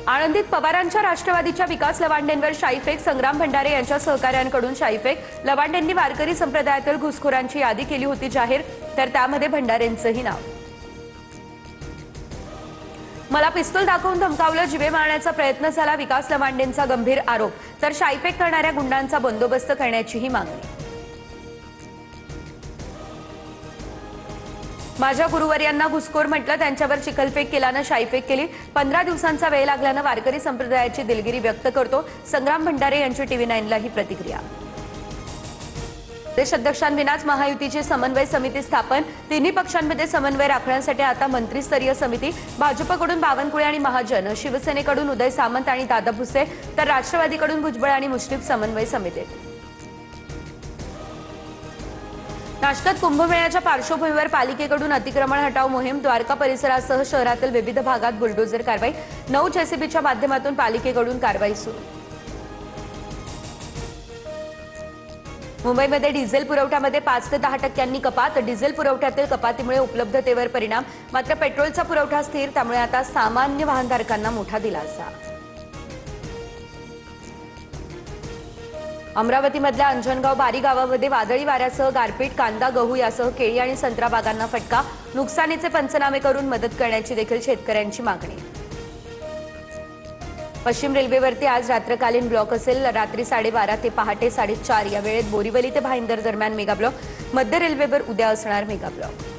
आळंदीत पवारांच्या राष्ट्रवादीच्या विकास लवांडेंवर शाईफेक, संग्राम भंडारे यांच्या सहकाऱ्यांकडून शाईफेक। लवांडेंनी वारकरी संप्रदायातील घुसखोरांची यादी केली होती जाहीर, तर त्यामध्ये भंडारेंचंही नाव। मला पिस्तूल दाखवून धमकावलं, जीवे मारण्याचा प्रयत्न झाला, विकास लवांडेंचा गंभीर आरोप। तर शाईफेक करणाऱ्या गुंडांचा बंदोबस्त करण्याचीही मागणी। माझ्या गुरुवर्यांना घुसखोर म्हटलं, त्यांच्यावर चिखलफेक केल्यानं शाईफेक केली। 15 दिवसांचा वेळ लागल्यानं वारकरी संप्रदायाची दिलगिरी व्यक्त करतो। संग्राम भंडारे यांची TV9 ही प्रतिक्रिया। प्रदेश अध्यक्षांविनाच महायुतीची समन्वय समिती स्थापन, तिन्ही पक्षांमध्ये समन्वय राखण्यासाठी आता मंत्रिस्तरीय समिती। भाजपकडून बावनकुळे आणि महाजन, शिवसेनेकडून उदय सामंत आणि दादा भुसे, तर राष्ट्रवादीकडून भुजबळ आणि मुश्रीफ समन्वय समिती। नाशकात कुंभमेळ्याच्या पार्श्वभूमीवर पालिकेकडून अतिक्रमण हटाव मोहीम, द्वारका परिसरासह शहरातील विविध भागात बुलडोझर कारवाई, 9 JCBच्या माध्यमातून पालिकेकडून कारवाई सुरू। मुंबईमध्ये डिझेल पुरवठ्यामध्ये 5 ते 10% कपात, डिझेल पुरवठ्यातील कपातीमुळे उपलब्धतेवर परिणाम, मात्र पेट्रोलचा पुरवठा स्थिर, त्यामुळे आता सामान्य वाहनधारकांना मोठा दिलासा। अमरावतीमधल्या अंजनगाव बारी गावामध्ये वादळी वाऱ्यासह गारपीट, कांदा, गहू यासह केळी आणि संत्रा बागांना फटका, नुकसानीचे पंचनामे करून मदत करण्याची देखील शेतकऱ्यांची मागणी। पश्चिम रेल्वेवरती आज रात्रकालीन ब्लॉक असेल, रात्री 12:30 ते पहाटे 4:30 या वेळेत बोरीवली ते भाईंदर दरम्यान मेगा ब्लॉक, मध्य रेल्वेवर उद्या असणार मेगा ब्लॉक।